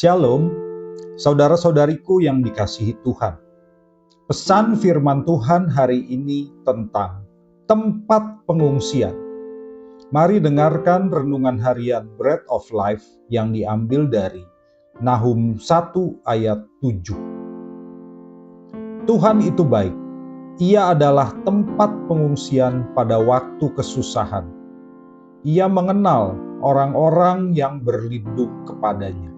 Shalom, saudara-saudariku yang dikasihi Tuhan. Pesan firman Tuhan hari ini tentang tempat pengungsian. Mari dengarkan renungan harian Bread of Life yang diambil dari Nahum 1 ayat 7. Tuhan itu baik, Ia adalah tempat pengungsian pada waktu kesusahan. Ia mengenal orang-orang yang berlindung kepadanya.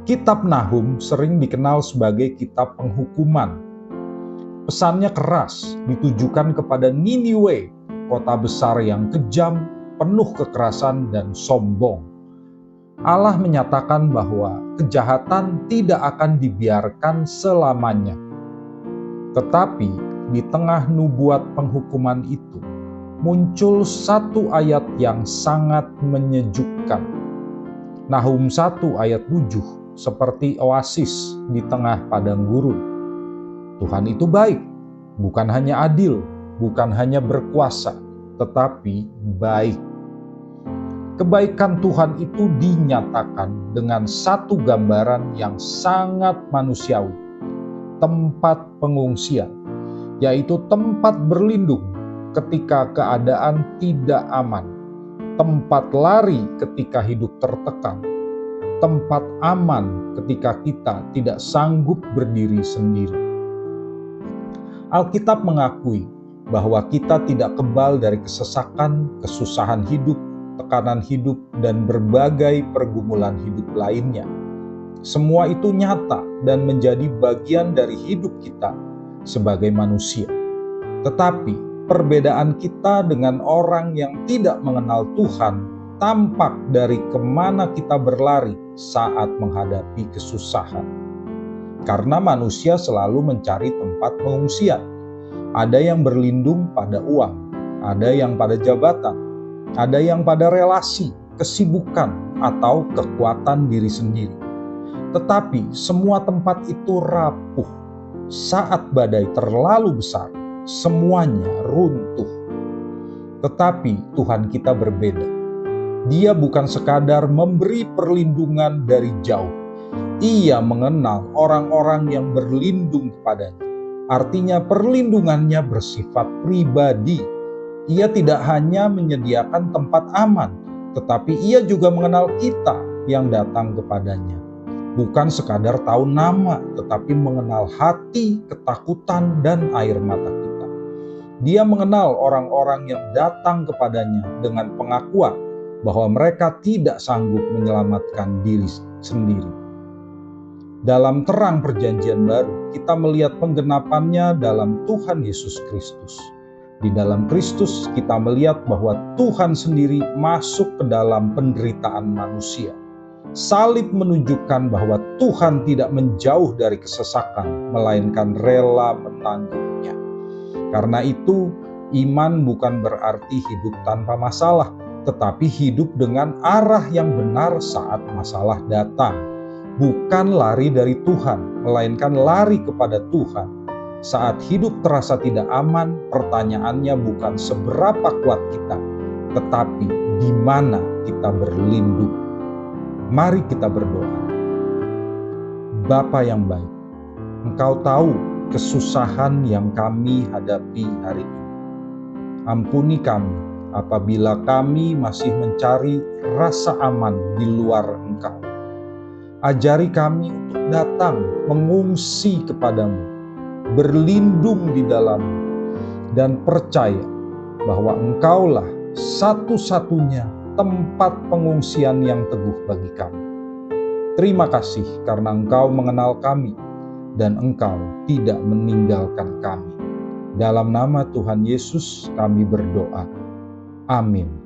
Kitab Nahum sering dikenal sebagai kitab penghukuman. Pesannya keras, ditujukan kepada Niniwe, kota besar yang kejam, penuh kekerasan dan sombong. Allah menyatakan bahwa kejahatan tidak akan dibiarkan selamanya. Tetapi di tengah nubuat penghukuman itu, muncul satu ayat yang sangat menyejukkan. Nahum 1 ayat 7 seperti oasis di tengah padang gurun. Tuhan itu baik, bukan hanya adil, bukan hanya berkuasa, tetapi baik. Kebaikan Tuhan itu dinyatakan dengan satu gambaran yang sangat manusiawi, tempat pengungsian, yaitu tempat berlindung ketika keadaan tidak aman, tempat lari ketika hidup tertekan, tempat aman ketika kita tidak sanggup berdiri sendiri. Alkitab mengakui bahwa kita tidak kebal dari kesesakan, kesusahan hidup, tekanan hidup, dan berbagai pergumulan hidup lainnya. Semua itu nyata dan menjadi bagian dari hidup kita sebagai manusia. Tetapi perbedaan kita dengan orang yang tidak mengenal Tuhan tampak dari kemana kita berlari saat menghadapi kesusahan. Karena manusia selalu mencari tempat pengungsian. Ada yang berlindung pada uang, ada yang pada jabatan, ada yang pada relasi, kesibukan, atau kekuatan diri sendiri. Tetapi semua tempat itu rapuh. Saat badai terlalu besar, semuanya runtuh. Tetapi Tuhan kita berbeda. Dia bukan sekadar memberi perlindungan dari jauh. Ia mengenal orang-orang yang berlindung kepadanya. Artinya perlindungannya bersifat pribadi. Ia tidak hanya menyediakan tempat aman, tetapi ia juga mengenal kita yang datang kepadanya. Bukan sekadar tahu nama, tetapi mengenal hati, ketakutan, dan air mata kita. Dia mengenal orang-orang yang datang kepadanya dengan pengakuan bahwa mereka tidak sanggup menyelamatkan diri sendiri. Dalam terang perjanjian baru, kita melihat penggenapannya dalam Tuhan Yesus Kristus. Di dalam Kristus, kita melihat bahwa Tuhan sendiri masuk ke dalam penderitaan manusia. Salib menunjukkan bahwa Tuhan tidak menjauh dari kesesakan, melainkan rela menanggungnya. Karena itu, iman bukan berarti hidup tanpa masalah, tetapi hidup dengan arah yang benar saat masalah datang. Bukan lari dari Tuhan, melainkan lari kepada Tuhan. Saat hidup terasa tidak aman, pertanyaannya bukan seberapa kuat kita, tetapi di mana kita berlindung. Mari kita berdoa. Bapa yang baik, Engkau tahu kesusahan yang kami hadapi hari ini. Ampuni kami apabila kami masih mencari rasa aman di luar Engkau. Ajari kami untuk datang mengungsi kepadamu, berlindung di dalam-Mu, dan percaya bahwa Engkaulah satu-satunya tempat pengungsian yang teguh bagi kami. Terima kasih karena Engkau mengenal kami dan Engkau tidak meninggalkan kami. Dalam nama Tuhan Yesus kami berdoa. Amin.